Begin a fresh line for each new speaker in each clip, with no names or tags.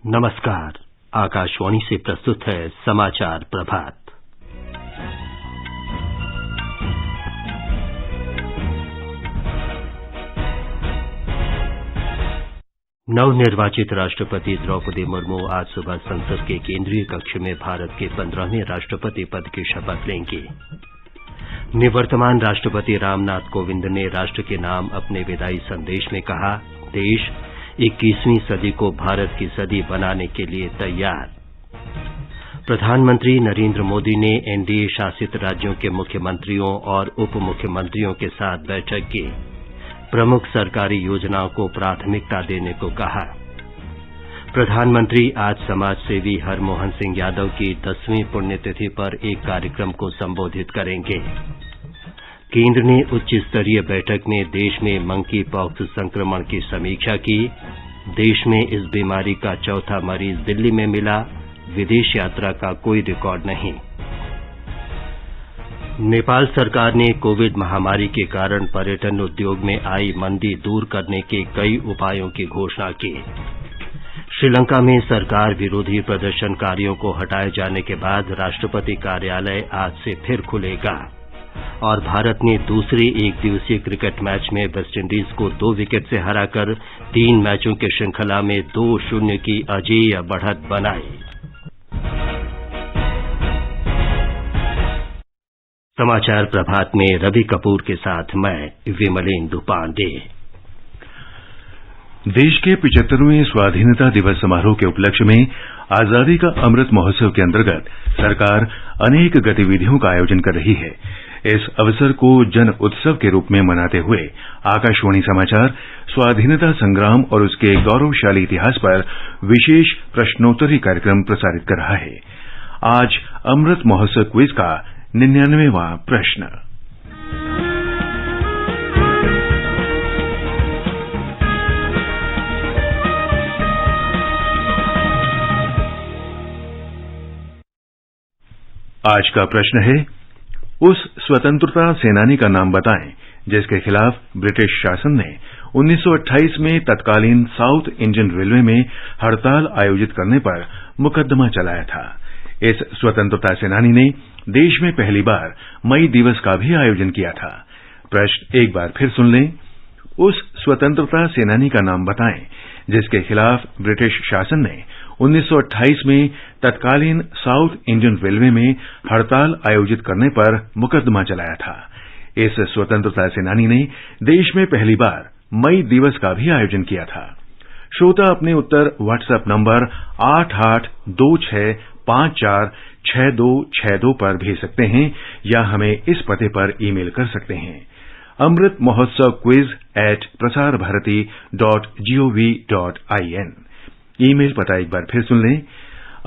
नमस्कार। आकाशवाणी से प्रस्तुत है समाचार प्रभात। नवनिर्वाचित राष्ट्रपति द्रौपदी मुर्मू आज सुबह संसद के केंद्रीय कक्ष में भारत के 15वें राष्ट्रपति पद की शपथ लेंगे। निवर्तमान राष्ट्रपति रामनाथ कोविंद ने राष्ट्र के नाम अपने विदाई संदेश में कहा, देश 21वीं सदी को भारत की सदी बनाने के लिए तैयार। प्रधानमंत्री नरेंद्र मोदी ने एनडीए शासित राज्यों के मुख्यमंत्रियों और उप मुख्यमंत्रियों के साथ बैठक की। प्रमुख सरकारी योजनाओं को प्राथमिकता देने को कहा। प्रधानमंत्री आज समाजसेवी हरमोहन सिंह यादव की 10वीं पुण्यतिथि पर एक कार्यक्रम को संबोधित करेंगे। केंद्र ने उच्च स्तरीय बैठक में देश में मंकी पॉक्स संक्रमण की समीक्षा की। देश में इस बीमारी का चौथा मरीज दिल्ली में मिला। विदेश यात्रा का कोई रिकॉर्ड नहीं। नेपाल सरकार ने कोविड महामारी के कारण पर्यटन उद्योग में आई मंदी दूर करने के कई उपायों की घोषणा की। श्रीलंका में सरकार विरोधी प्रदर्शनकारियों को हटाए जाने के बाद राष्ट्रपति कार्यालय आज से फिर खुलेगा। और भारत ने दूसरे एक दिवसीय क्रिकेट मैच में वेस्टइंडीज को 2 विकेट से हराकर 3 मैचों की श्रृंखला में 2-0 की अजेय बढ़त बनाई। समाचार प्रभात में रवि कपूर के साथ मैं विमलेंदु पांडे।
देश के 75वें स्वाधीनता दिवस समारोह के उपलक्ष्य में आजादी का अमृत महोत्सव के अंतर्गत सरकार अनेक गतिविधियों का आयोजन कर रही है। इस अवसर को जन उत्सव के रूप में मनाते हुए आकाशवाणी समाचार स्वाधीनता संग्राम और उसके गौरवशाली इतिहास पर विशेष प्रश्नोत्तरी कार्यक्रम प्रसारित कर रहा है। आज अमृत महोत्सव क्विज का 99वां प्रश्न। आज का प्रश्न है, उस स्वतंत्रता सेनानी का नाम बताएं जिसके खिलाफ ब्रिटिश शासन ने 1928 में तत्कालीन साउथ इंडियन रेलवे में हड़ताल आयोजित करने पर मुकदमा चलाया था। इस स्वतंत्रता सेनानी ने देश में पहली बार मई दिवस का भी आयोजन किया था। प्रश्न एक बार फिर सुन लें। उस स्वतंत्रता सेनानी का नाम बताएं जिसके खिलाफ ब्रिटिश शासन ने 1928 में तत्कालीन साउथ इंडियन रेलवे में हड़ताल आयोजित करने पर मुकदमा चलाया था। इस स्वतंत्रता सेनानी ने देश में पहली बार मई दिवस का भी आयोजन किया था। श्रोता अपने उत्तर व्हाट्सएप नंबर 8826546262 पर भेज सकते हैं या हमें इस पते पर ईमेल कर सकते हैं, amritmahotsav@prasarbharati.gov.in। ईमेल पता एक बार फिर सुन लें,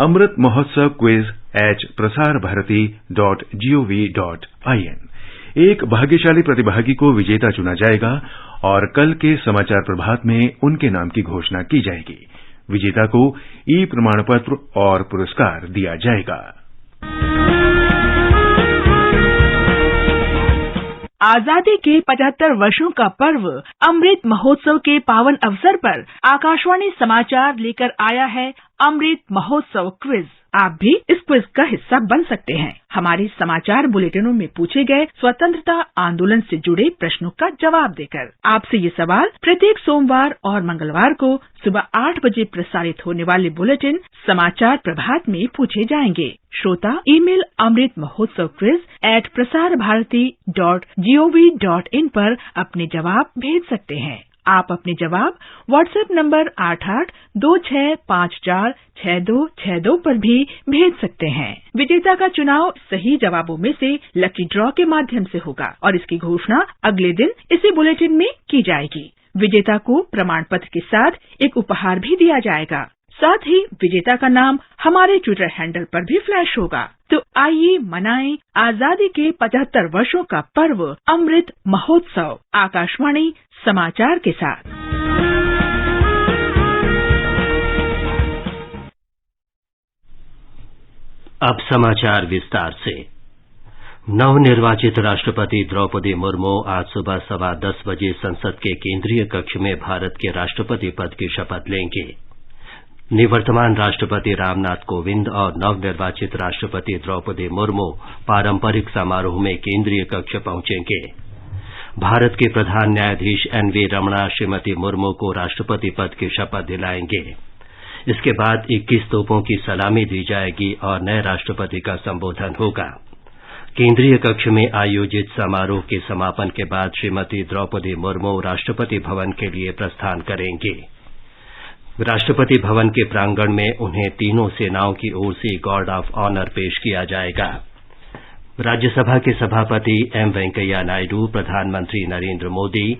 amritmahotsav@prasarbharati.gov.in। एक भाग्यशाली प्रतिभागी को विजेता चुना जाएगा और कल के समाचार प्रभात में उनके नाम की घोषणा की जाएगी। विजेता को ई प्रमाण पत्र और पुरस्कार दिया जाएगा।
आजादी के 75 वर्षों का पर्व अमृत महोत्सव के पावन अवसर पर आकाशवाणी समाचार लेकर आया है अमृत महोत्सव क्विज। आप भी इस क्विज का हिस्सा बन सकते हैं। हमारे समाचार बुलेटिनों में पूछे गए स्वतंत्रता आंदोलन से जुड़े प्रश्नों का जवाब देकर। आपसे ये सवाल प्रत्येक सोमवार और मंगलवार को सुबह 8 बजे प्रसारित होने वाले बुलेटिन समाचार प्रभात में पूछे जाएंगे। श्रोता ईमेल अमृत महोत्सव quiz@prasarbharati.gov.in पर अपने जवाब भेज सकते हैं। आप अपने जवाब व्हाट्सएप नंबर 8826546262 पर भी भेज सकते हैं। विजेता का चुनाव सही जवाबों में से लकी ड्रॉ के माध्यम से होगा और इसकी घोषणा अगले दिन इसी बुलेटिन में की जाएगी। विजेता को प्रमाण पत्र के साथ एक उपहार भी दिया जाएगा। साथ ही विजेता का नाम हमारे ट्विटर हैंडल पर भी फ्लैश होगा। तो आइए मनाएं आजादी के 75 वर्षों का पर्व अमृत महोत्सव आकाशवाणी समाचार के साथ।
अब समाचार विस्तार से। नवनिर्वाचित राष्ट्रपति द्रौपदी मुर्मू आज सुबह 10:15 बजे संसद के केंद्रीय कक्ष में भारत के राष्ट्रपति पद की शपथ लेंगे। निवर्तमान राष्ट्रपति रामनाथ कोविंद और नवनिर्वाचित राष्ट्रपति द्रौपदी मुर्मू पारंपरिक समारोह में केंद्रीय कक्ष पहुंचेंगे। भारत के प्रधान न्यायाधीश एनवी रमणा श्रीमती मुर्मू को राष्ट्रपति पद की शपथ दिलाएंगे। इसके बाद 21 तोपों की सलामी दी जाएगी और नए राष्ट्रपति का संबोधन होगा। केंद्रीय कक्ष में आयोजित समारोह के समापन के बाद श्रीमती द्रौपदी मुर्मू राष्ट्रपति भवन के लिए प्रस्थान करेंगे। राष्ट्रपति भवन के प्रांगण में उन्हें तीनों सेनाओं की ओर से गार्ड ऑफ ऑनर पेश किया जाएगा। राज्यसभा के सभापति एम वेंकैया नायडू, प्रधानमंत्री नरेंद्र मोदी,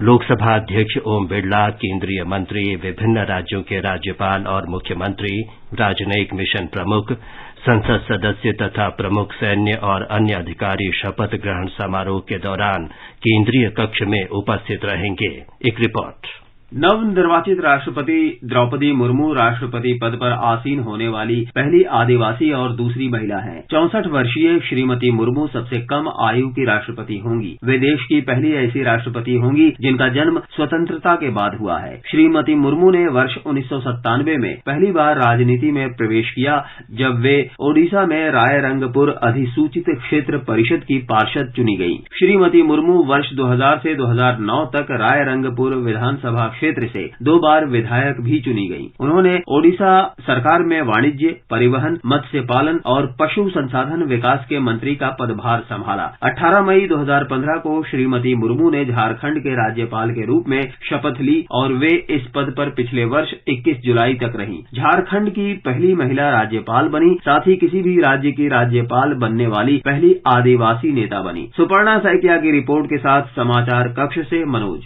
लोकसभा अध्यक्ष ओम बिड़ला, केंद्रीय मंत्री, विभिन्न राज्यों के राज्यपाल और मुख्यमंत्री, राजनयिक मिशन प्रमुख, संसद सदस्य तथा प्रमुख सैन्य और अन्य अधिकारी शपथ ग्रहण समारोह के दौरान केंद्रीय कक्ष में उपस्थित रहेंगे। एक रिपोर्ट।
नवनिर्वाचित राष्ट्रपति द्रौपदी मुर्मू राष्ट्रपति पद पर आसीन होने वाली पहली आदिवासी और दूसरी महिला हैं। 64 वर्षीय श्रीमती मुर्मू सबसे कम आयु की राष्ट्रपति होंगी। वे देश की पहली ऐसी राष्ट्रपति होंगी जिनका जन्म स्वतंत्रता के बाद हुआ है। श्रीमती मुर्मू ने वर्ष 1997 में पहली बार राजनीति में प्रवेश किया, जब वे ओडिशा में रायरंगपुर अधिसूचित क्षेत्र परिषद की पार्षद चुनी गयी। श्रीमती मुर्मू वर्ष 2000 से 2009 तक रायरंगपुर विधानसभा क्षेत्र से 2 बार विधायक भी चुनी गई। उन्होंने ओडिशा सरकार में वाणिज्य, परिवहन, मत्स्य पालन और पशु संसाधन विकास के मंत्री का पदभार संभाला। 18 मई 2015 को श्रीमती मुर्मू ने झारखंड के राज्यपाल के रूप में शपथ ली और वे इस पद पर पिछले वर्ष 21 जुलाई तक रहीं। झारखंड की पहली महिला राज्यपाल बनी, साथ ही किसी भी राज्य की राज्यपाल बनने वाली पहली आदिवासी नेता बनी। सुपर्णा सैकिया की रिपोर्ट के साथ समाचार कक्ष से मनोज।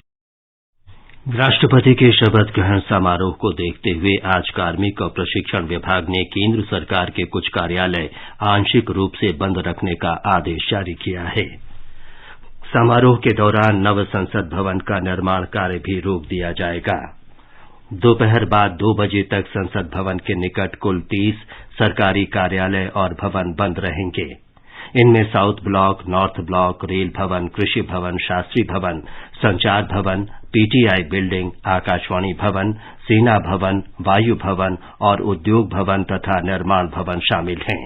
राष्ट्रपति के शपथ ग्रहण समारोह को देखते हुए आज कार्मिक और प्रशिक्षण विभाग ने केंद्र सरकार के कुछ कार्यालय आंशिक रूप से बंद रखने का आदेश जारी किया है। समारोह के दौरान नव संसद भवन का निर्माण कार्य भी रोक दिया जाएगा। दोपहर बाद 2 बजे तक संसद भवन के निकट कुल 30 सरकारी कार्यालय और भवन बंद रहेंगे। इनमें south block, north block, rail भवन, कृषि भवन, शास्त्री भवन, संचार भवन, पीटीआई बिल्डिंग, आकाशवाणी भवन, सेना भवन, वायु भवन और उद्योग भवन तथा निर्माण भवन शामिल हैं।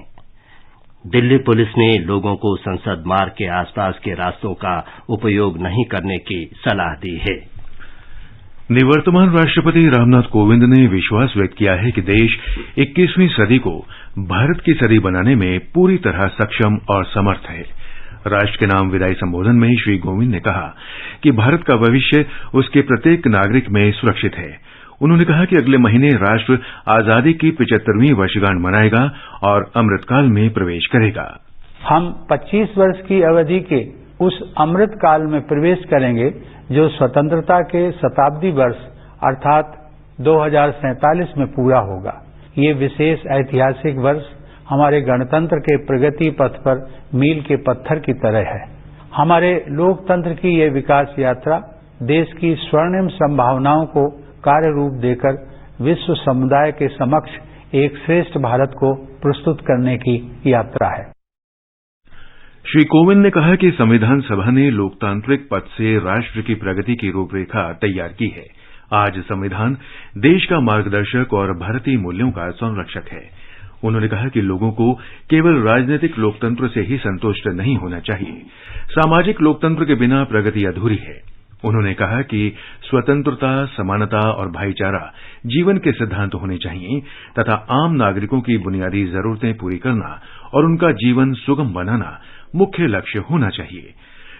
दिल्ली पुलिस ने लोगों को संसद मार्ग के आसपास के रास्तों का उपयोग नहीं करने की सलाह दी है।
निवर्तमान राष्ट्रपति रामनाथ कोविंद ने विश्वास व्यक्त किया है कि देश 21वीं सदी को भारत की सदी बनाने में पूरी तरह सक्षम और समर्थ है। राष्ट्र के नाम विदाई संबोधन में श्री कोविंद ने कहा कि भारत का भविष्य उसके प्रत्येक नागरिक में सुरक्षित है। उन्होंने कहा कि अगले महीने राष्ट्र आजादी की 75वीं वर्षगांठ मनाएगा और अमृतकाल में प्रवेश करेगा।
हम 25 वर्ष की अवधि के उस अमृत काल में प्रवेश करेंगे जो स्वतंत्रता के शताब्दी वर्ष अर्थात 2047 में पूरा होगा। ये विशेष ऐतिहासिक वर्ष हमारे गणतंत्र के प्रगति पथ पर मील के पत्थर की तरह है। हमारे लोकतंत्र की ये विकास यात्रा देश की स्वर्णिम संभावनाओं को कार्य रूप देकर विश्व समुदाय के समक्ष एक श्रेष्ठ भारत को प्रस्तुत करने की यात्रा है।
श्री कोविंद ने कहा कि संविधान सभा ने लोकतांत्रिक पथ से राष्ट्र की प्रगति की रूपरेखा तैयार की है। आज संविधान देश का मार्गदर्शक और भारतीय मूल्यों का संरक्षक है। उन्होंने कहा कि लोगों को केवल राजनीतिक लोकतंत्र से ही संतुष्ट नहीं होना चाहिए। सामाजिक लोकतंत्र के बिना प्रगति अधूरी है। उन्होंने कहा कि स्वतंत्रता, समानता और भाईचारा जीवन के सिद्धांत होने चाहिए तथा आम नागरिकों की बुनियादी जरूरतें पूरी करना और उनका जीवन सुगम बनाना मुख्य लक्ष्य होना चाहिए।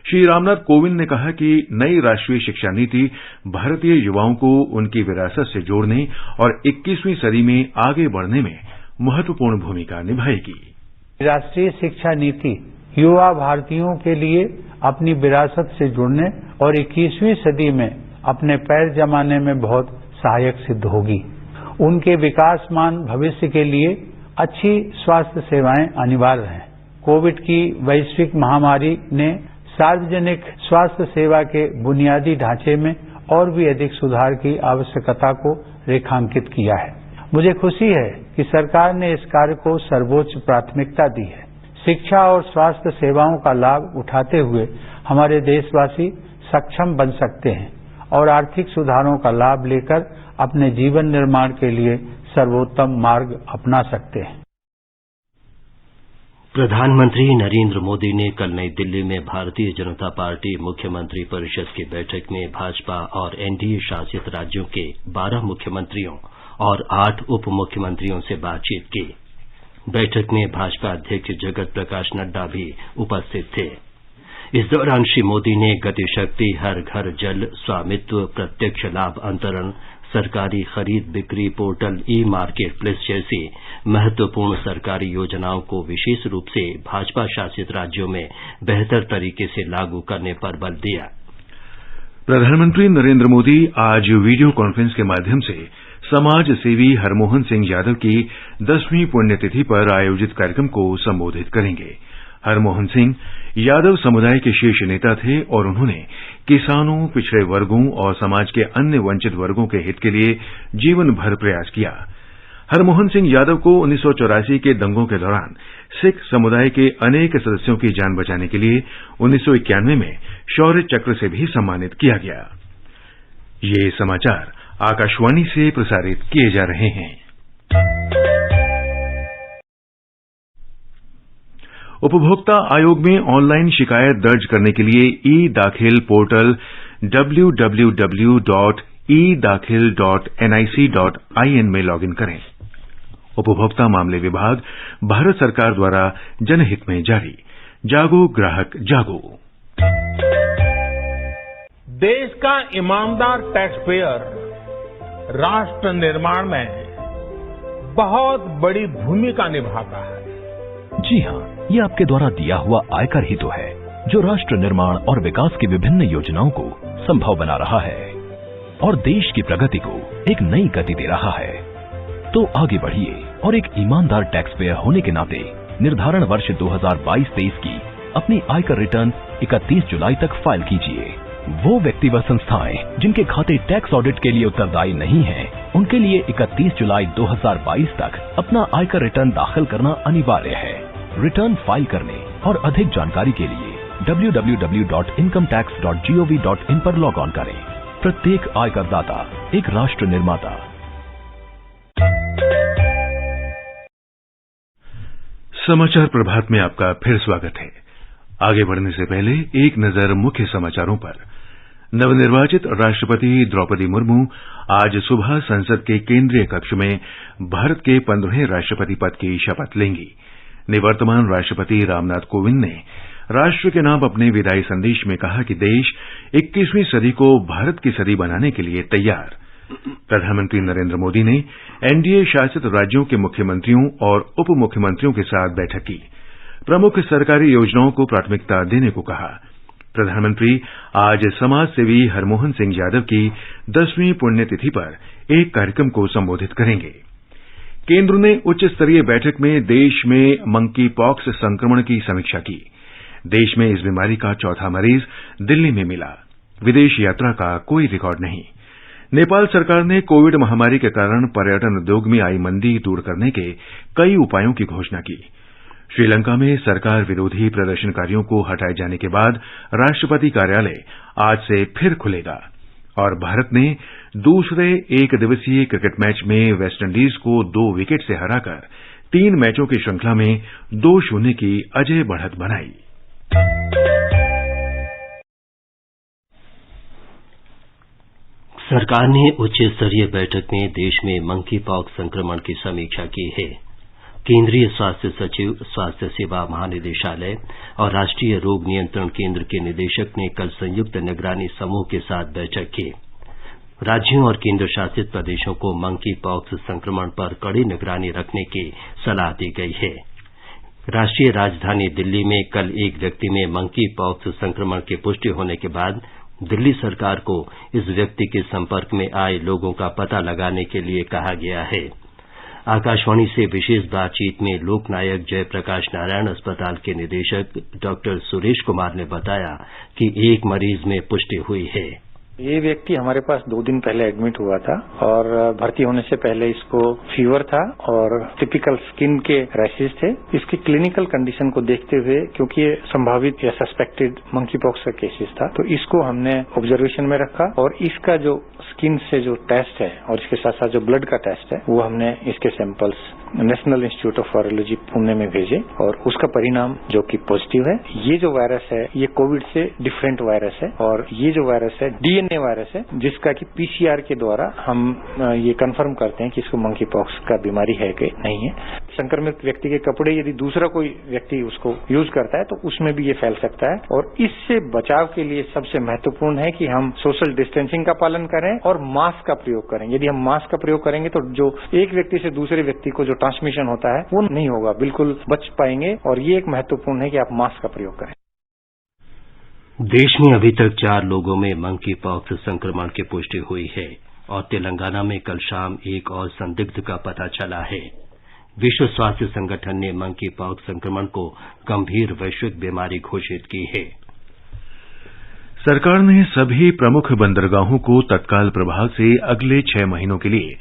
श्री रामनाथ कोविंद ने कहा कि नई राष्ट्रीय शिक्षा नीति भारतीय युवाओं को उनकी विरासत से जोड़ने और 21वीं सदी में आगे बढ़ने में महत्वपूर्ण भूमिका निभाएगी।
राष्ट्रीय शिक्षा नीति युवा भारतीयों के लिए अपनी विरासत से जुड़ने और 21वीं सदी में अपने पैर जमाने में बहुत सहायक सिद्ध होगी। उनके विकासमान भविष्य के लिए अच्छी स्वास्थ्य सेवाएं अनिवार्य हैं। कोविड की वैश्विक महामारी ने सार्वजनिक स्वास्थ्य सेवा के बुनियादी ढांचे में और भी अधिक सुधार की आवश्यकता को रेखांकित किया है। मुझे खुशी है कि सरकार ने इस कार्य को सर्वोच्च प्राथमिकता दी है। शिक्षा और स्वास्थ्य सेवाओं का लाभ उठाते हुए हमारे देशवासी सक्षम बन सकते हैं और आर्थिक सुधारों का लाभ लेकर अपने जीवन निर्माण के लिए सर्वोत्तम मार्ग अपना सकते हैं।
प्रधानमंत्री नरेंद्र मोदी ने कल नई दिल्ली में भारतीय जनता पार्टी मुख्यमंत्री परिषद की बैठक में भाजपा और एनडीए शासित राज्यों के 12 मुख्यमंत्रियों और 8 उप मुख्यमंत्रियों से बातचीत की। बैठक में भाजपा अध्यक्ष जगत प्रकाश नड्डा भी उपस्थित थे। इस दौरान श्री मोदी ने गतिशक्ति, हर घर जल, स्वामित्व, प्रत्यक्ष लाभ अंतरण, सरकारी खरीद बिक्री पोर्टल, ई मार्केट प्लेस जैसी महत्वपूर्ण सरकारी योजनाओं को विशेष रूप से भाजपा शासित राज्यों में बेहतर तरीके से लागू करने पर बल दिया।
प्रधानमंत्री नरेंद्र मोदी आज वीडियो कॉन्फ्रेंस के माध्यम से समाज सेवी हरमोहन सिंह यादव की 10वीं पुण्यतिथि पर आयोजित कार्यक्रम को संबोधित करेंगे। हरमोहन सिंह यादव समुदाय के शीर्ष नेता थे और उन्होंने किसानों, पिछड़े वर्गों और समाज के अन्य वंचित वर्गों के हित के लिए जीवन भर प्रयास किया। हरमोहन सिंह यादव को 1984 के दंगों के दौरान सिख समुदाय के अनेक सदस्यों की जान बचाने के लिए 1991 में शौर्य चक्र से भी सम्मानित किया गया। ये समाचार आकाशवाणी से प्रसारित किए जा रहे हैं। उपभोक्ता आयोग में ऑनलाइन शिकायत दर्ज करने के लिए ई दाखिल पोर्टल www.edakhil.nic.in में लॉगिन करें। उपभोक्ता मामले विभाग, भारत सरकार द्वारा जनहित में जारी। जागो ग्राहक जागो।
देश का ईमानदार टैक्स पेयर राष्ट्र निर्माण में बहुत बड़ी भूमिका निभाता है।
जी हाँ, ये आपके द्वारा दिया हुआ आयकर ही तो है जो राष्ट्र निर्माण और विकास की विभिन्न योजनाओं को संभव बना रहा है और देश की प्रगति को एक नई गति दे रहा है। तो आगे बढ़िए और एक ईमानदार टैक्स पेयर होने के नाते निर्धारण वर्ष 2022-23 की अपनी आयकर रिटर्न 31 जुलाई तक फाइल कीजिए। वो व्यक्ति व संस्थाएं जिनके खाते टैक्स ऑडिट के लिए उत्तरदायी नहीं हैं, उनके लिए 31 जुलाई 2022 तक अपना आयकर रिटर्न दाखिल करना अनिवार्य है। रिटर्न फाइल करने और अधिक जानकारी के लिए www.incometax.gov.in पर लॉग ऑन करें। प्रत्येक आयकरदाता एक राष्ट्र निर्माता।
समाचार प्रभात में आपका फिर स्वागत है। आगे बढ़ने से पहले एक नजर मुख्य समाचारों पर। नवनिर्वाचित राष्ट्रपति द्रौपदी मुर्मू आज सुबह संसद के केंद्रीय कक्ष में भारत के 15वें राष्ट्रपति पद की शपथ लेंगी। निवर्तमान राष्ट्रपति रामनाथ कोविंद ने राष्ट्र के नाम अपने विदाई संदेश में कहा कि देश 21वीं सदी को भारत की सदी बनाने के लिए तैयार। प्रधानमंत्री नरेंद्र मोदी ने एनडीए शासित राज्यों के मुख्यमंत्रियों और उप मुख्यमंत्रियों के साथ बैठक की। प्रमुख सरकारी योजनाओं को प्राथमिकता देने को कहा। प्रधानमंत्री आज समाज सेवी हरमोहन सिंह यादव की 10वीं पुण्यतिथि पर एक कार्यक्रम को संबोधित करेंगे। केंद्र ने उच्च स्तरीय बैठक में देश में मंकी पॉक्स संक्रमण की समीक्षा की। देश में इस बीमारी का चौथा मरीज दिल्ली में मिला। विदेश यात्रा का कोई रिकॉर्ड नहीं। नेपाल सरकार ने कोविड महामारी के कारण पर्यटन उद्योग में आई मंदी दूर करने के कई उपायों की घोषणा की। श्रीलंका में सरकार विरोधी प्रदर्शनकारियों को हटाए जाने के बाद राष्ट्रपति कार्यालय आज से फिर खुलेगा और भारत ने दूसरे एक दिवसीय क्रिकेट मैच में वेस्टइंडीज को 2 विकेट से हराकर 3 मैचों की श्रृंखला में 2-0 की अजेय बढ़त बनाई।
सरकार ने उच्च स्तरीय बैठक में देश में मंकी पॉक्स संक्रमण की समीक्षा की है। केंद्रीय स्वास्थ्य सचिव, स्वास्थ्य सेवा महानिदेशालय और राष्ट्रीय रोग नियंत्रण केंद्र के निदेशक ने कल संयुक्त निगरानी समूह के साथ बैठक की। राज्यों और केंद्र शासित प्रदेशों को मंकी पॉक्स संक्रमण पर कड़ी निगरानी रखने की सलाह दी गई है। राष्ट्रीय राजधानी दिल्ली में कल एक व्यक्ति में मंकी पॉक्स संक्रमण की पुष्टि होने के बाद दिल्ली सरकार को इस व्यक्ति के संपर्क में आए लोगों का पता लगाने के लिए कहा गया है। आकाशवाणी से विशेष बातचीत में लोकनायक जयप्रकाश नारायण अस्पताल के निदेशक डॉक्टर सुरेश कुमार ने बताया कि एक मरीज में पुष्टि हुई है।
ये व्यक्ति हमारे पास 2 दिन पहले एडमिट हुआ था और भर्ती होने से पहले इसको फीवर था और टिपिकल स्किन के रैशेज थे। इसकी क्लिनिकल कंडीशन को देखते हुए, क्योंकि ये संभावित या सस्पेक्टेड मंकी पॉक्स का केसेस था, तो इसको हमने ऑब्जर्वेशन में रखा और इसका जो स्किन से जो टेस्ट है और इसके साथ साथ जो ब्लड का टेस्ट है वो हमने इसके samples national institute of virology Pune में भेजे और उसका परिणाम जो कि पॉजिटिव है। ये जो वायरस है ये कोविड से डिफरेंट वायरस है और ये जो वायरस है डीएनए वायरस है, जिसका कि पीसीआर के द्वारा हम ये कंफर्म करते हैं कि इसको मंकी पॉक्स का बीमारी है कि नहीं है। संक्रमित व्यक्ति के कपड़े यदि दूसरा कोई व्यक्ति उसको यूज करता है तो उसमें भी ये फैल सकता है और इससे बचाव के लिए सबसे महत्वपूर्ण है कि हम सोशल डिस्टेंसिंग का पालन करें और मास्क का प्रयोग करें। यदि हम मास्क का प्रयोग करेंगे तो जो एक व्यक्ति से दूसरे व्यक्ति को जो ट्रांसमिशन होता है वो नहीं होगा, बिल्कुल बच पाएंगे और ये एक महत्वपूर्ण है कि आप मास्क का प्रयोग करें।
देश में अभी तक 4 लोगों में मंकी पॉक्स संक्रमण की पुष्टि हुई है और तेलंगाना में कल शाम एक और संदिग्ध का पता चला है। विश्व स्वास्थ्य संगठन ने मंकी पॉक्स संक्रमण को गंभीर वैश्विक बीमारी घोषित की है।
सरकार ने सभी प्रमुख बंदरगाहों को तत्काल प्रभाव से अगले 6 महीनों के लिए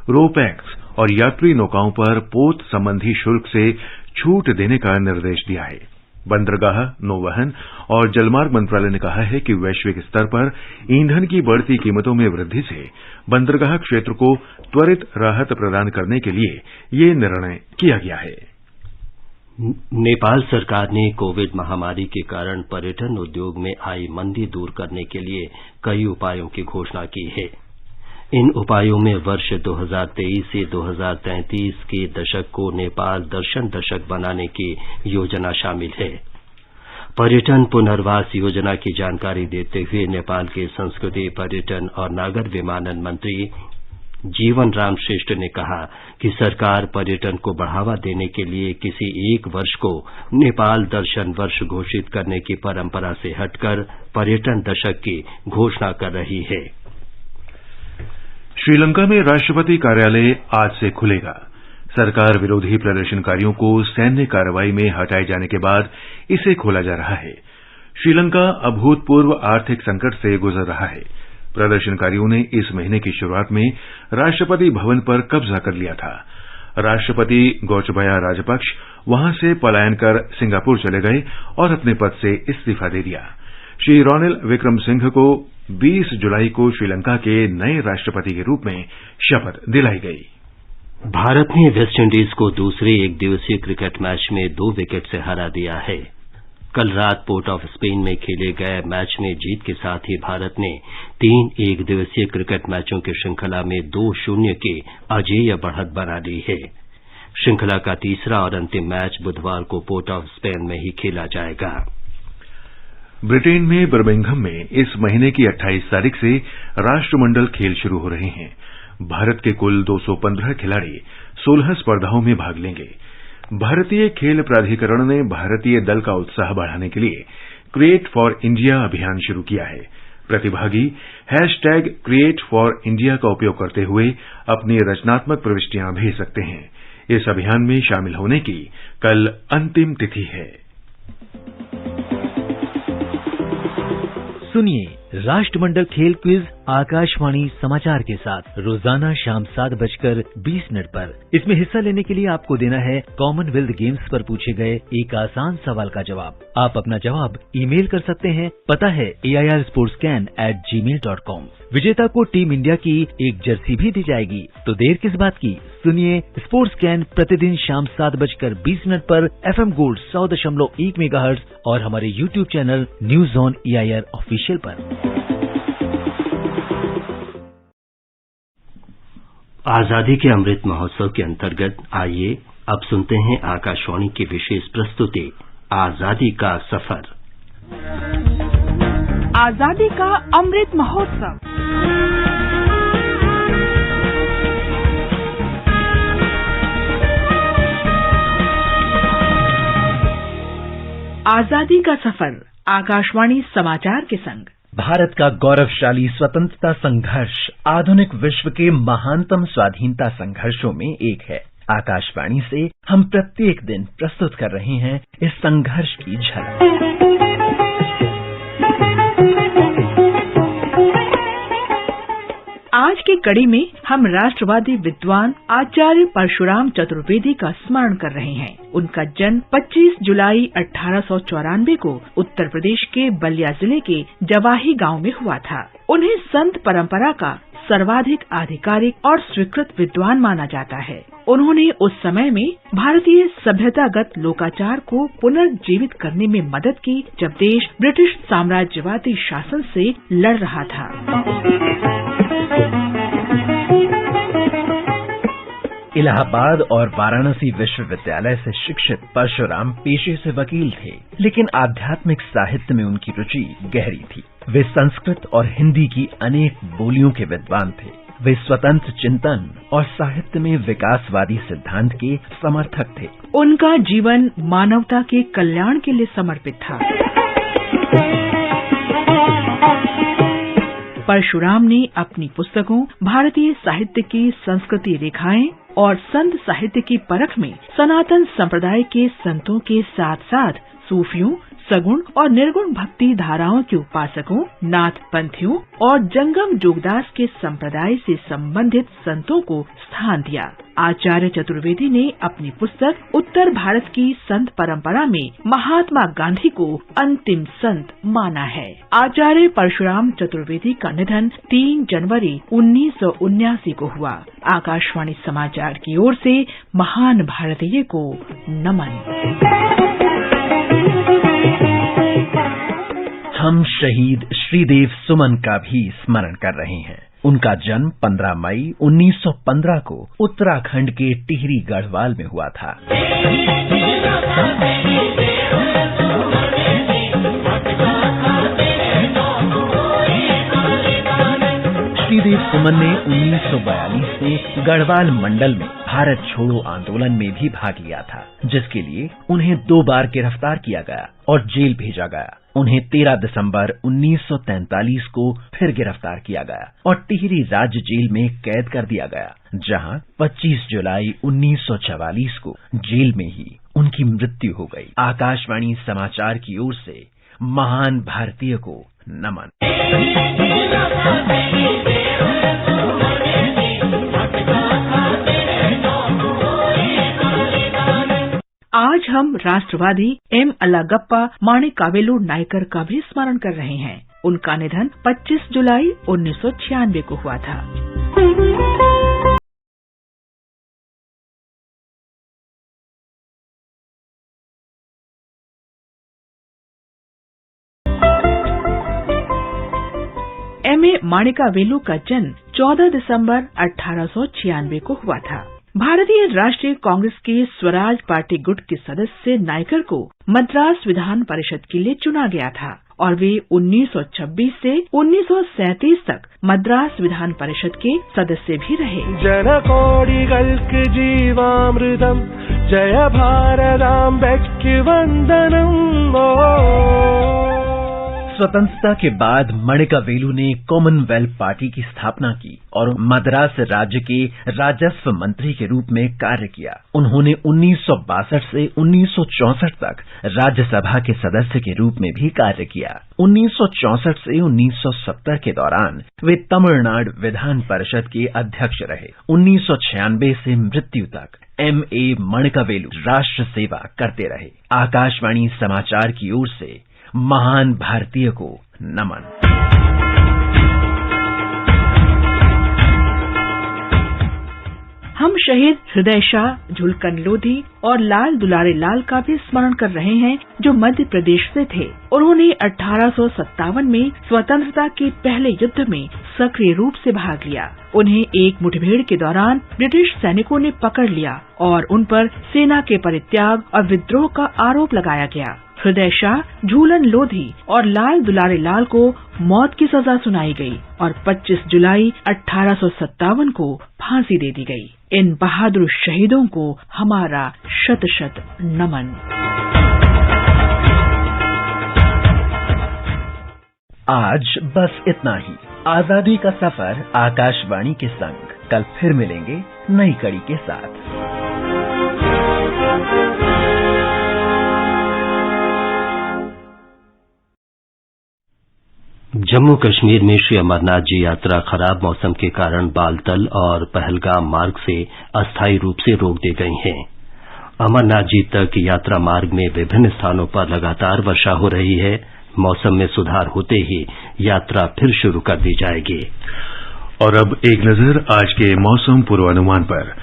रो पैक्स और यात्री नौकाओं पर पोत संबंधी शुल्क से छूट देने का निर्देश दिया है। बंदरगाह, नौवहन और जलमार्ग मंत्रालय ने कहा है कि वैश्विक स्तर पर ईंधन की बढ़ती कीमतों में वृद्धि से बंदरगाह क्षेत्र को त्वरित राहत प्रदान करने के लिए ये निर्णय किया गया है।
नेपाल सरकार ने कोविड महामारी के कारण पर्यटन उद्योग में आई मंदी दूर करने के लिए कई उपायों की घोषणा की है। इन उपायों में वर्ष 2023 से 2033 के दशक को नेपाल दर्शन दशक बनाने की योजना शामिल है। पर्यटन पुनर्वास योजना की जानकारी देते हुए नेपाल के संस्कृति, पर्यटन और नागर विमानन मंत्री जीवन राम श्रेष्ठ ने कहा कि सरकार पर्यटन को बढ़ावा देने के लिए किसी एक वर्ष को नेपाल दर्शन वर्ष घोषित करने की परंपरा से हटकर पर्यटन दशक की घोषणा कर रही है।
श्रीलंका में राष्ट्रपति कार्यालय आज से खुलेगा। सरकार विरोधी प्रदर्शनकारियों को सैन्य कार्रवाई में हटाए जाने के बाद इसे खोला जा रहा है। श्रीलंका अभूतपूर्व आर्थिक संकट से गुजर रहा है। प्रदर्शनकारियों ने इस महीने की शुरुआत में राष्ट्रपति भवन पर कब्जा कर लिया था। राष्ट्रपति गोचबाया राजपक्ष वहां से पलायन कर सिंगापुर चले गए और अपने पद से इस्तीफा दे दिया। श्री रॉनिल विक्रमसिंघे को 20 जुलाई को श्रीलंका के नए राष्ट्रपति के रूप में शपथ दिलाई गई।
भारत ने वेस्टइंडीज को दूसरे एक दिवसीय क्रिकेट मैच में 2 विकेट से हरा दिया है। कल रात पोर्ट ऑफ स्पेन में खेले गए मैच में जीत के साथ ही भारत ने 3 एक दिवसीय क्रिकेट मैचों की श्रृंखला में 2-0 की अजेय बढ़त बना ली है। श्रृंखला का तीसरा और अंतिम मैच बुधवार को पोर्ट ऑफ स्पेन में ही खेला जाएगा।
ब्रिटेन में बर्मिंघम में इस महीने की 28 तारीख से राष्ट्रमंडल खेल शुरू हो रहे हैं। भारत के कुल 215 खिलाड़ी 16 स्पर्धाओं में भाग लेंगे। भारतीय खेल प्राधिकरण ने भारतीय दल का उत्साह बढ़ाने के लिए क्रिएट फॉर इंडिया अभियान शुरू किया है। प्रतिभागी #क्रिएट फॉर इंडिया का उपयोग करते हुए अपनी रचनात्मक प्रविष्टियां भेज सकते हैं। इस अभियान में शामिल होने की कल अंतिम तिथि है।
सुनिए राष्ट्रमंडल खेल क्विज आकाशवाणी समाचार के साथ रोजाना शाम 7:20 पर। इसमें हिस्सा लेने के लिए आपको देना है कॉमनवेल्थ गेम्स पर पूछे गए एक आसान सवाल का जवाब। आप अपना जवाब ईमेल कर सकते हैं। पता है airsportscan@gmail.com। विजेता को टीम इंडिया की एक जर्सी भी दी जाएगी। तो देर किस बात की, सुनिए स्पोर्ट्स कैन प्रतिदिन शाम 7:20 पर FM गोल्ड 100.1 मेगाहर्ट्ज और हमारे YouTube channel news on EIR official पर।
आजादी के अमृत महोत्सव के अंतर्गत आइए अब सुनते हैं आकाशवाणी की विशेष प्रस्तुति आजादी का सफर।
आजादी का अमृत महोत्सव। आजादी का सफर आकाशवाणी समाचार के संग।
भारत का गौरवशाली स्वतंत्रता संघर्ष आधुनिक विश्व के महानतम स्वाधीनता संघर्षों में एक है। आकाशवाणी से हम प्रत्येक दिन प्रस्तुत कर रहे हैं इस संघर्ष की झलक।
आज की कड़ी में हम राष्ट्रवादी विद्वान आचार्य परशुराम चतुर्वेदी का स्मरण कर रहे हैं। उनका जन्म 25 जुलाई 1894 को उत्तर प्रदेश के बलिया जिले के जवाही गांव में हुआ था। उन्हें संत परंपरा का सर्वाधिक आधिकारिक और स्वीकृत विद्वान माना जाता है। उन्होंने उस समय में भारतीय सभ्यतागत लोकाचार को पुनर्जीवित करने में मदद की, जब देश ब्रिटिश साम्राज्यवादी शासन से लड़ रहा था।
इलाहाबाद और वाराणसी विश्वविद्यालय से शिक्षित परशुराम पेशे से वकील थे, लेकिन आध्यात्मिक साहित्य में उनकी रुचि गहरी थी। वे संस्कृत और हिंदी की अनेक बोलियों के विद्वान थे। वे स्वतंत्र चिंतन और साहित्य में विकासवादी सिद्धांत के समर्थक थे।
उनका जीवन मानवता के कल्याण के लिए समर्पित था। परशुराम ने अपनी पुस्तकों भारतीय साहित्य की संस्कृति रेखाएं और संत साहित्य की परख में सनातन संप्रदाय के संतों के साथ साथ सूफियों, सगुण और निर्गुण भक्ति धाराओं के उपासकों, नाथ पंथियों और जंगम जोगदास के संप्रदाय से संबंधित संतों को स्थान दिया। आचार्य चतुर्वेदी ने अपनी पुस्तक उत्तर भारत की संत परंपरा में महात्मा गांधी को अंतिम संत माना है। आचार्य परशुराम चतुर्वेदी का निधन 3 जनवरी 1979 को हुआ। आकाशवाणी समाचार की ओर से महान भारतीय को नमन।
हम शहीद श्रीदेव सुमन का भी स्मरण कर रहे हैं। उनका जन्म 15 मई 1915 को उत्तराखंड के टिहरी गढ़वाल में हुआ था। श्रीदेव सुमन ने 1942 में गढ़वाल मंडल में भारत छोड़ो आंदोलन में भी भाग लिया था, जिसके लिए उन्हें 2 बार गिरफ्तार किया गया और जेल भेजा गया। उन्हें 13 दिसंबर 1943 को फिर गिरफ्तार किया गया और टिहरी राज्य जेल में कैद कर दिया गया, जहां 25 जुलाई 1944 को जेल में ही उनकी मृत्यु हो गई। आकाशवाणी समाचार की ओर से महान भारतीय को नमन।
आज हम राष्ट्रवादी एम अलागप्पा माणिकावेलु नायकर का भी स्मरण कर रहे हैं। उनका निधन 25 जुलाई 1996 को हुआ था। एम.ए. माणिकावेलु का जन्म 14 दिसंबर 1896 को हुआ था। भारतीय राष्ट्रीय कांग्रेस के स्वराज पार्टी गुट के सदस्य नायकर को मद्रास विधान परिषद के लिए चुना गया था और वे 1926 से 1937 तक मद्रास विधान परिषद के सदस्य भी रहे।
जनकोटिगल्कु जीवामृतम जय भारताम्बेक्कु वंदनम।
स्वतंत्रता के बाद माणिकावेलु ने कॉमनवेल्थ पार्टी की स्थापना की और मद्रास राज्य के राजस्व मंत्री के रूप में कार्य किया। उन्होंने 1962 से 1964 तक राज्यसभा के सदस्य के रूप में भी कार्य किया। 1964 से 1970 के दौरान वे तमिलनाडु विधान परिषद के अध्यक्ष रहे। 1996 से मृत्यु तक एम.ए. माणिकावेलु राष्ट्र सेवा करते रहे। आकाशवाणी समाचार की ओर से महान भारतीय को नमन।
हम शहीद हृदय शाह, झुलकन लोधी और लाल दुलारे लाल का भी स्मरण कर रहे हैं, जो मध्य प्रदेश से थे। उन्होंने 1857 में स्वतंत्रता के पहले युद्ध में सक्रिय रूप से भाग लिया। उन्हें एक मुठभेड़ के दौरान ब्रिटिश सैनिकों ने पकड़ लिया और उन पर सेना के परित्याग और विद्रोह का आरोप लगाया गया। हृदय शाह, झूलन लोधी और लाल दुलारे लाल को मौत की सजा सुनाई गई और 25 जुलाई 1857 को फांसी दे दी गई। इन बहादुर शहीदों को हमारा शत शत नमन।
आज बस इतना ही। आजादी का सफर आकाशवाणी के संग। कल फिर मिलेंगे नई कड़ी के साथ।
जम्मू कश्मीर में श्री अमरनाथ जी यात्रा खराब मौसम के कारण बालतल और पहलगाम मार्ग से अस्थायी रूप से रोक दी गई है। अमरनाथ जी तक यात्रा मार्ग में विभिन्न स्थानों पर लगातार वर्षा हो रही है। मौसम में सुधार होते ही यात्रा फिर शुरू कर दी जाएगी।
और अब एक नजर आज के मौसम पूर्वानुमान पर।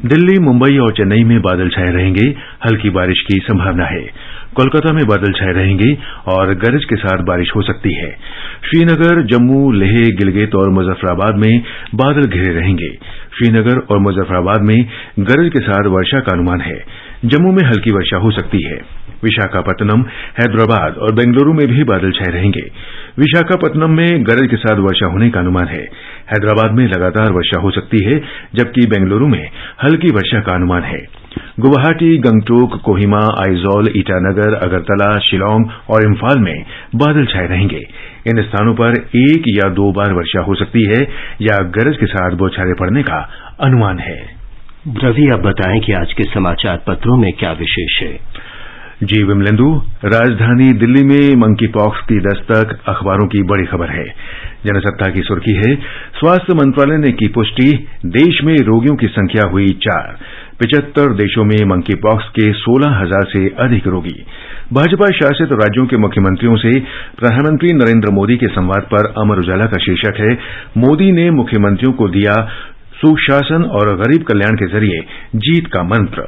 दिल्ली, मुंबई और चेन्नई में बादल छाए रहेंगे, हल्की बारिश की संभावना है। कोलकाता में बादल छाए रहेंगे और गरज के साथ बारिश हो सकती है। श्रीनगर, जम्मू, लेह, गिलगित और मुजफ्फराबाद में बादल घिरे रहेंगे। श्रीनगर और मुजफ्फराबाद में गरज के साथ वर्षा का अनुमान है। जम्मू में हल्की वर्षा हो सकती है। विशाखापत्तनम, हैदराबाद और बेंगलुरु में भी बादल छाए रहेंगे। विशाखापत्तनम में गरज के साथ वर्षा होने का अनुमान है। हैदराबाद में लगातार वर्षा हो सकती है, जबकि बेंगलुरु में हल्की वर्षा का अनुमान है। गुवाहाटी, गंगटोक, कोहिमा, आइजॉल, ईटानगर, अगरतला, शिलांग और इम्फाल में बादल छाए रहेंगे। इन स्थानों पर 1 या 2 बार वर्षा हो सकती है या गरज के साथ बौछारें पड़ने का अनुमान है।
रवि, अब बताएं कि आज के समाचार पत्रों में क्या विशेष है।
जी विमलेंदु, राजधानी दिल्ली में मंकी पॉक्स की दस्तक अखबारों की बड़ी खबर है। जनसत्ता की सुर्खी है, स्वास्थ्य मंत्रालय ने की पुष्टि, देश में रोगियों की संख्या हुई 4। 75 देशों में मंकी पॉक्स के 16,000 से अधिक रोगी। भाजपा शासित राज्यों के मुख्यमंत्रियों से प्रधानमंत्री नरेंद्र मोदी के संवाद पर अमर उजाला का शीर्षक है, मोदी ने मुख्यमंत्रियों को दिया सुशासन और गरीब कल्याण के जरिए जीत का मंत्र।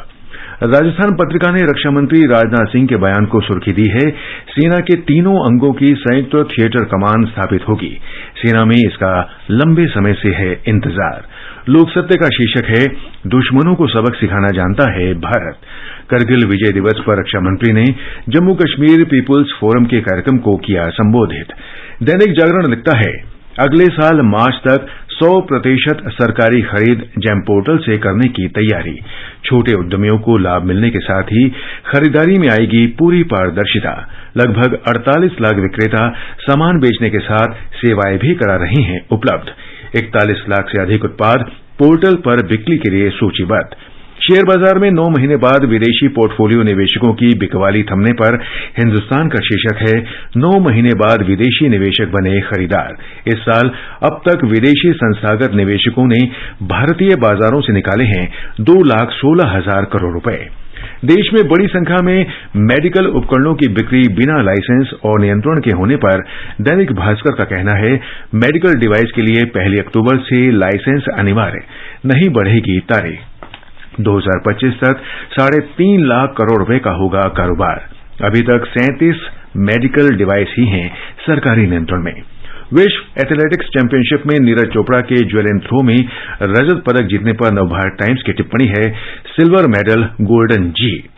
राजस्थान पत्रिका ने रक्षा मंत्री राजनाथ सिंह के बयान को सुर्खी दी है, सेना के तीनों अंगों की संयुक्त थिएटर कमान स्थापित होगी। सेना में इसका लंबे समय से है इंतजार। लोकसत्य का शीर्षक है, दुश्मनों को सबक सिखाना जानता है भारत। करगिल विजय दिवस पर रक्षा मंत्री ने जम्मू कश्मीर पीपुल्स फोरम के कार्यक्रम को किया संबोधित। दैनिक जागरण लिखता है, अगले साल मार्च तक 100% सरकारी खरीद जेम पोर्टल से करने की तैयारी। छोटे उद्यमियों को लाभ मिलने के साथ ही खरीदारी में आएगी पूरी पारदर्शिता। लगभग 48 लाख विक्रेता सामान बेचने के साथ सेवाएं भी करा रहे हैं उपलब्ध। 41 लाख से अधिक उत्पाद पोर्टल पर बिक्री के लिए सूचीबद्ध। शेयर बाजार में 9 महीने बाद विदेशी पोर्टफोलियो निवेशकों की बिकवाली थमने पर हिंदुस्तान का शीर्षक है, 9 महीने बाद विदेशी निवेशक बने खरीदार। इस साल अब तक विदेशी संस्थागत निवेशकों ने भारतीय बाजारों से निकाले हैं 2,16,000 करोड़ रुपए। देश में बड़ी संख्या में मेडिकल उपकरणों की बिक्री बिना लाइसेंस और नियंत्रण के होने पर दैनिक भास्कर का कहना है, मेडिकल डिवाइस के लिए 1 अक्टूबर से लाइसेंस अनिवार्य, नहीं बढ़ेगी तारीख। 2025 तक 3.5 लाख करोड़ रुपए का होगा कारोबार। अभी तक 37 मेडिकल डिवाइस ही हैं सरकारी नियंत्रण में। विश्व एथलेटिक्स चैंपियनशिप में नीरज चोपड़ा के ज्वेलिन थ्रो में रजत पदक जीतने पर नवभारत टाइम्स की टिप्पणी है, सिल्वर मेडल गोल्डन जीत।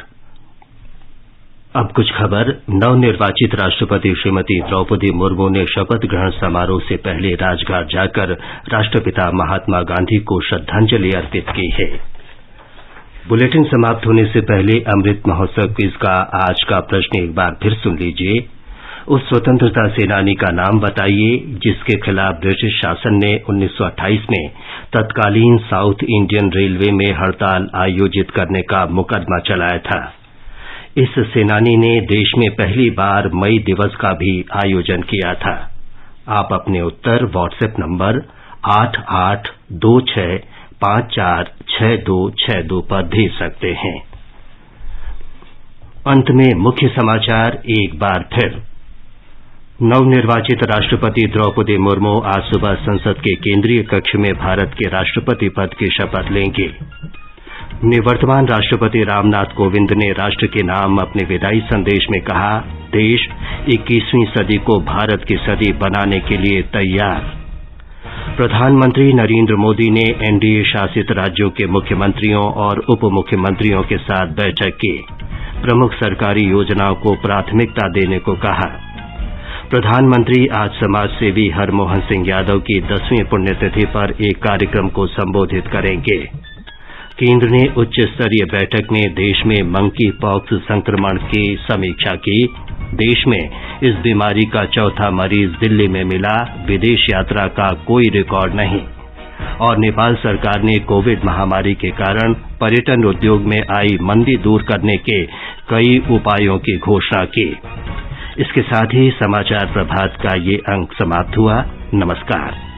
अब कुछ खबर। नवनिर्वाचित राष्ट्रपति श्रीमती द्रौपदी मुर्मू ने शपथ ग्रहण समारोह से पहले राजघाट जाकर राष्ट्रपिता महात्मा गांधी को श्रद्धांजलि अर्पित की है। बुलेटिन समाप्त होने से पहले अमृत महोत्सव क्विज का आज का प्रश्न एक बार फिर सुन लीजिए। उस स्वतंत्रता सेनानी का नाम बताइए जिसके खिलाफ ब्रिटिश शासन ने 1928 में तत्कालीन साउथ इंडियन रेलवे में हड़ताल आयोजित करने का मुकदमा चलाया था। इस सेनानी ने देश में पहली बार मई दिवस का भी आयोजन किया था। आप अपने उत्तर व्हाट्सएप नंबर 8826546262 पर भेज सकते हैं। अंत में मुख्य समाचार एक बार फिर। नवनिर्वाचित राष्ट्रपति द्रौपदी मुर्मू आज सुबह संसद के केंद्रीय कक्ष में भारत के राष्ट्रपति पद की शपथ लेंगे। निवर्तमान राष्ट्रपति रामनाथ कोविंद ने राष्ट्र के नाम अपने विदाई संदेश में कहा, देश 21वीं सदी को भारत की सदी बनाने के लिए तैयार। प्रधानमंत्री नरेंद्र मोदी ने एनडीए शासित राज्यों के मुख्यमंत्रियों और उप मुख्यमंत्रियों के साथ बैठक की। प्रमुख सरकारी योजनाओं को प्राथमिकता देने को कहा। प्रधानमंत्री आज समाजसेवी हरमोहन सिंह यादव की 10वीं पुण्यतिथि पर एक कार्यक्रम को संबोधित करेंगे। केंद्र ने उच्च स्तरीय बैठक में देश में मंकी पॉक्स संक्रमण की समीक्षा की। देश में इस बीमारी का चौथा मरीज दिल्ली में मिला। विदेश यात्रा का कोई रिकॉर्ड नहीं। और नेपाल सरकार ने कोविड महामारी के कारण पर्यटन उद्योग में आई मंदी दूर करने के कई उपायों की घोषणा की। इसके साथ ही समाचार प्रभात का ये अंक समाप्त हुआ। नमस्कार।